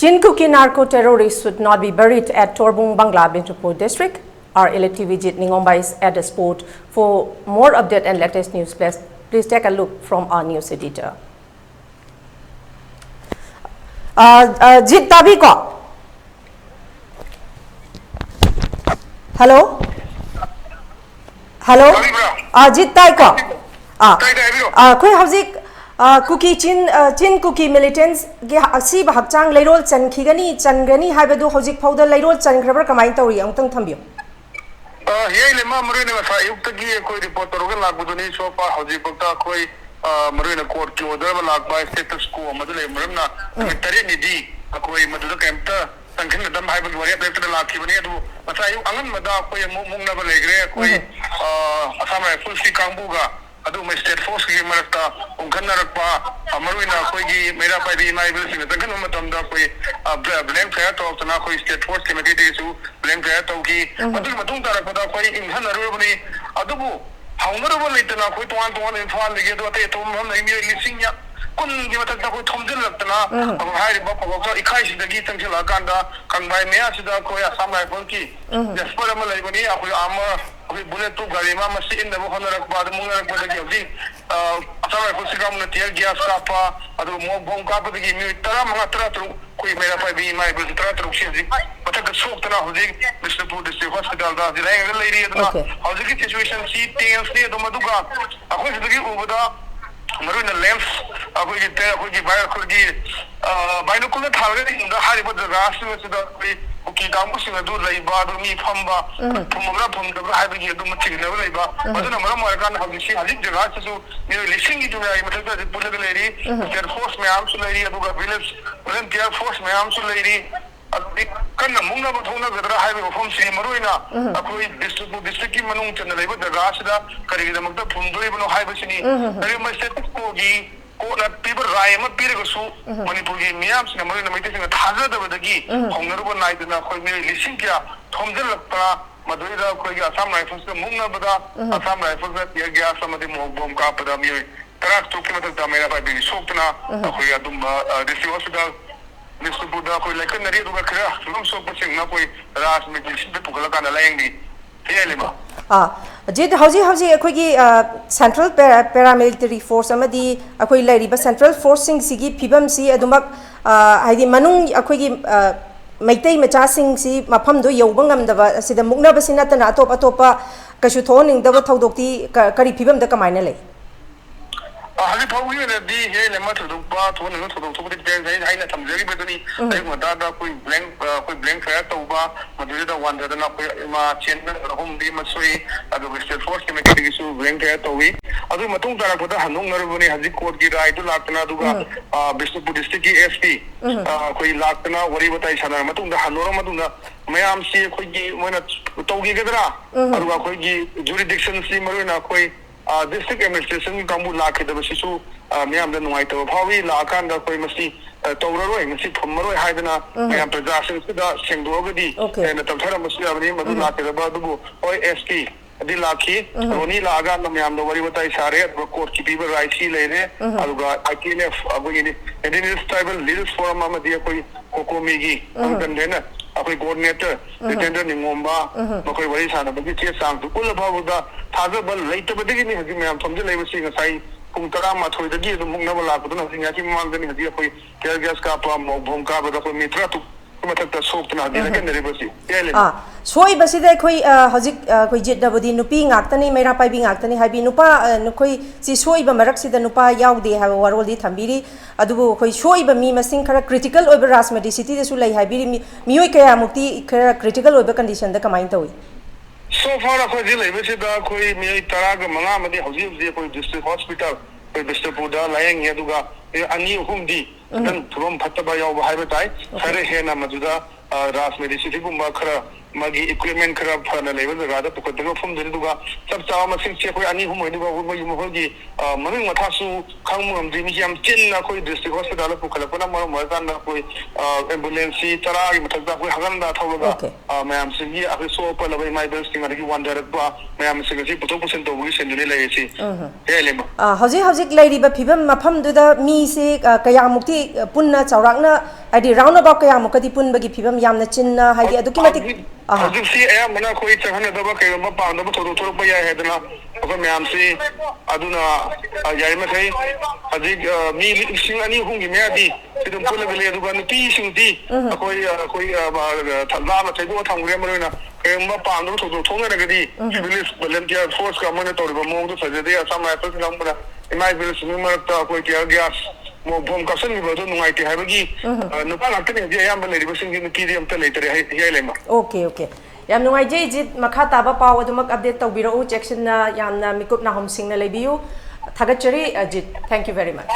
Chinkuki narco-terrorists should not be buried at Torbung, Bangla, Bintupur district. Our elective Vijit Ningomba is at the spot. For more update and latest news, please take a look from our news editor. Jit Tabi ko. Hello? Hello? Jit Tai ko. Koi hauzik Cookie Chin Cookie militants asi bahakchang layrol chan khigani changani haibadu hauzik phauda layrol chan khrabar kamai tawri angtang thambio. Ye le ma marine ma sa yukta gi koi report rogan lagbudu ni so far hauzik bakta koi marine court ki order ba lagba status quo madule marna tare ni di koi madule kamta tangkhin dam haibadu wari apne lakhi bani adu masa yu angan mada koi mung na ba legre koi asam rifle si kangbuga adu mai state force ki marakta ungkan narakpa amaruina koi gi mera pai di mai bil sin tangkan matam da koi blame kaya to na koi state force committee de su blame kaya to ki adu matung tarak pada koi inhan aru bani adu bu haungaru ba leitana koi tuan infal lege do te to ham nei mi lisingya kun gi matak da koi thomjil laktana abu hai ba ko ko ikhai si dagi tangchil akanda kangbai mea sida koi asam rifle ki jasper ma lai bani akoi ama bullet to gari ma masi in the honorak bad mungarak bad gi asama ko sigam na tier gas ka pa adu mo bom ka pa gi mi tara mga tara tru koi mera pa bi mai bil tara tru shi ji patak sok tana ho ji Bishopur district hospital da ji lai lai ri da ho ji ki situation si tense ne do maduga akoi ji gi ubada maruna lens akoi ji te akoi ji bai akoi ji binocular thalga ni da hari bad gas me su da ki damu sing adu leiba adu mi phamba phumra phumda hai bi adu mathig na leiba aduna maram markan ha shi halik jaga su mi listing gi juna ai matlab da pulag leri air force me am su leri adu ga village volunteer force me am su leri adu kan mungna ba thona gadra hai bi phum se maruina akoi district ki manung chana leiba jaga sida kari da magda phumdoi bano hai bi sini ari ma status ko gi कोला पीबर राय म पीरे को सु मणिपुर की मियाम से नमरे नमिते से थाजा दबदगी होंगरु ब नाइ दना कोई मेरे लिसिंग क्या थोमजल लगता मधुरी दा कोई असम राइफल्स के मुंग न बदा असम राइफल्स में ये गया समदि मोम का पदा मी तराक तो के मतलब दा मेरा भाई सोकना कोई अदुम दिस हॉस्पिटल मिस्टर बुदा कोई लेकिन नरी दुगा खरा हम सो पसिंग ना कोई रास में जिस पे पुगला का लाएंगे ठीक है Jit hauji akhoi central paramilitary force amadi akhoi lairiba central force sing sigi phibam si adumak haidi manung akhoi maitai macha sing si mafam do yobang amdaba sida mukna basina tana atopa kashu thoning daba thodokti kari phibam da kamaina lei hali phawi ne di he le ma thodu pa thon no thodu thobdi pen sai hai na thamjari bedani ai ma da koi blank fire to ba maduri da wan da na koi ma chen na hom di ma soi adu state force committee ki su blank fire to wi adu matung tara ko da hanung nar bani haji court ki rai to laktana du ga Bishopur district ki SP koi laktana wari batai sana matung da hanora matung da mayam si koi gi moina to gi gadra adu ga koi gi jurisdiction si maruna koi district administration kambu lakhe da basisu miyam da nuai to phawi la kan da koi masi tawraroi masi phummaroi haidana miyam prajasan sida sengdogadi na tamthara masi abani madu lakhe da ba du oi SP adi lakhi roni laga na miyam da wari batai sare court ki people right si lene aluga ITNF abuni Indigenous Tribal Leaders Forum amadi koi kokomigi amdan dena akoi coordinator lieutenant Ningomba makoi wari sana bagi che sang tu kul bawda thaza bal laita badigi ni haji ma'am samje lei basi ngasai pung tara ma thoi dagi du mungna bala ko na singa ki mang dani haji akoi tear gas ka pa mo bom ka bada ko mitra tu matak ta sok tna di lagen dere basi ele soi basi da khoi hajik khoi jit da bodi nupi ngaktani mera pai bi ngaktani habi nupa khoi si soi ba marak si da nupa yaude ha warol di thambiri adubu khoi soi ba mi masing khara critical over rasmedi city de su lai habiri miyoi kaya mukti khara critical over condition da kamain tawi so far akoi ji lebe se da koi mi tara ga manga madi hauji koi district hospital koi Bishopur da layang ye duga ani hum di dan thum phatta ba yaw ba haiba tai sare he na majuda ras medicity gumba khara ꯃꯥꯒꯤ equipment ꯈꯔ ꯐꯅ ꯂꯩꯕ ꯖꯒꯥꯗ ꯄꯨꯈꯠꯂꯒ ꯃꯐꯝꯗꯨꯅꯤ ꯑꯗꯨꯒ ꯆꯞ ꯆꯥꯕ ꯃꯁꯤꯡꯁꯦ ꯑꯩꯈꯣꯏ 2-3 ꯑꯣꯏꯅꯤꯕ ꯃꯈꯣꯏꯒꯤ ꯃꯃꯤꯡ ꯃꯊꯥꯁꯨ ꯈꯪꯕ ꯉꯝꯗ꯭ꯔꯤ ꯃꯤꯁꯦ ꯌꯥꯝ ꯆꯤꯟꯅ ꯑꯩꯈꯣꯏ ꯗꯤꯁꯇ꯭ꯔꯤꯛ ꯍꯣꯁꯄꯤꯇꯥꯜꯗ ꯄꯨꯈꯠꯂꯛꯄꯅ ꯃꯔꯝ ꯑꯣꯏꯔꯀꯥꯟꯗ ꯑꯩꯈꯣꯏ ꯑꯦꯝꯕꯨꯂꯦꯟꯁꯁꯤ 10ꯒꯤ ꯃꯊꯛꯇ ꯑꯩꯈꯣꯏ ꯍꯪꯒꯟꯗ ꯊꯧꯔꯒ ꯃꯌꯥꯝꯁꯤꯒꯤ ꯑꯩꯈꯣꯏ ꯁꯣꯛꯄ ꯏꯃꯥꯏꯕꯦꯜꯁꯤꯡ ꯑꯗꯒꯤ ꯋꯥꯟꯊꯔꯛꯄ ꯃꯌꯥꯝꯁꯤꯡ ꯑꯁꯤ ꯄꯨꯊꯣꯛ ꯄꯨꯁꯤꯟ ꯇꯧꯕꯒꯤ ꯁꯤꯟꯗꯨꯅꯤ ꯂꯩꯔꯤꯁꯤ ꯍꯦꯜꯂꯦꯃ ꯍꯧꯖꯤꯛ ꯂꯩꯔꯤꯕ ꯐꯤꯕꯝ ꯃꯐꯝꯗꯨꯗ ꯃꯤꯁꯤ ꯀꯌꯥꯃꯨꯛꯇꯤ ꯄꯨꯟꯅ ꯆꯥꯎꯔꯥꯛꯅ ꯍꯥꯏꯗꯤ ꯔꯥꯎꯟ ꯑꯕꯥꯎꯠ ꯀꯌꯥꯃꯨꯛꯀꯗꯤ ꯄꯨꯟꯕꯒꯤ ꯐꯤꯕꯝ ꯌꯥꯝꯅ ꯆꯤꯟꯅ ꯍꯥꯏꯗꯤ ꯑꯗꯨꯛꯀꯤ ꯃꯇꯤꯛ ꯍꯧꯖꯤꯛꯁꯤ ꯑꯌꯥꯝꯕꯅ ꯑꯩꯈꯣꯏ ꯆꯪꯍꯟꯅꯗꯕ ꯀꯩꯒꯨꯝꯕ ꯄꯥꯝꯗꯕ ꯊꯧꯗꯣꯛ ꯊꯣꯛꯂꯛꯄ ꯌꯥꯏ ꯍꯥꯏꯗꯅ ꯑꯩꯈꯣꯏ ꯃꯌꯥꯝꯁꯤ ꯑꯗꯨꯅ ꯌꯥꯔꯤꯃꯈꯩ ꯍꯧꯖꯤꯛ ꯃꯤ 2-3ꯒꯤ ꯃꯌꯥꯗꯤ ꯑꯗꯨꯝ ꯄꯨꯜꯂꯒ ꯂꯩ ꯑꯗꯨꯒ ꯅꯨꯄꯤꯁꯤꯡꯗꯤ ꯑꯩꯈꯣꯏ ꯂꯥꯞꯅ ꯊꯩꯗꯣꯛꯑ ꯊꯝꯈ꯭ꯔꯦ ꯃꯔꯨꯑꯣꯏꯅ ꯀꯩꯒꯨꯝꯕ ꯄꯥꯝꯗꯕ ꯊꯧꯗꯣꯛ ꯊꯣꯛꯅꯔꯒꯗꯤ ꯁꯤꯚꯤꯂꯤꯁ ꯚꯣꯂꯟꯇꯤꯌꯔ ꯐꯣꯔꯁꯀ ꯑꯃꯅ ꯇꯧꯔꯤꯕ ꯃꯑꯣꯡꯗꯨ ꯐꯖꯗꯦ ꯑꯁꯥꯝ ꯔꯥꯏꯐꯜꯁ ꯀꯥꯡꯕꯨꯅ ꯏꯃꯥꯏꯕꯦꯜꯁꯤꯡꯒꯤ ꯃꯔꯛꯇ ꯑꯩꯈꯣꯏ ꯇꯤꯌꯔ ꯒ꯭ꯌꯥꯁ ꯕꯣꯝ ꯀꯥꯞꯁꯤꯟꯈꯤꯕꯗꯨ ꯅꯨꯡꯉꯥꯏꯇꯦ ꯍꯥꯏꯕꯒꯤ ꯅꯨꯄꯥ ꯉꯥꯛꯇꯅꯤ ꯍꯧꯖꯤꯛ ꯑꯌꯥꯝꯕ ꯂꯩꯔꯤꯕꯁꯤꯡꯒꯤ ꯅꯨꯄꯤꯗꯤ ꯑꯝꯇ ꯂꯩꯇꯔꯦ ꯍꯤꯌꯥꯏꯂꯩꯃ ꯑꯣꯀꯦ ꯌꯥꯝ ꯅꯨꯡꯉꯥꯏꯖꯩ ꯏꯖꯤꯠ ꯃꯈꯥ ꯇꯥꯕ ꯄꯥꯎ ꯑꯗꯨꯃꯛ ꯑꯞꯗꯦꯠ ꯇꯧꯕꯤꯔꯛꯎ ꯆꯦꯛꯁꯤꯟꯅ ꯌꯥꯝꯅ ꯃꯤꯀꯨꯞ ꯅꯥꯍꯨꯝ ꯁꯤꯡꯅ ꯂꯩꯕꯤꯌꯨ ꯊꯥꯒꯠꯆꯔꯤ ꯑꯖꯤꯠ ꯊꯦꯡꯛ ꯌꯨ ꯚꯦꯔꯤ ꯃꯆ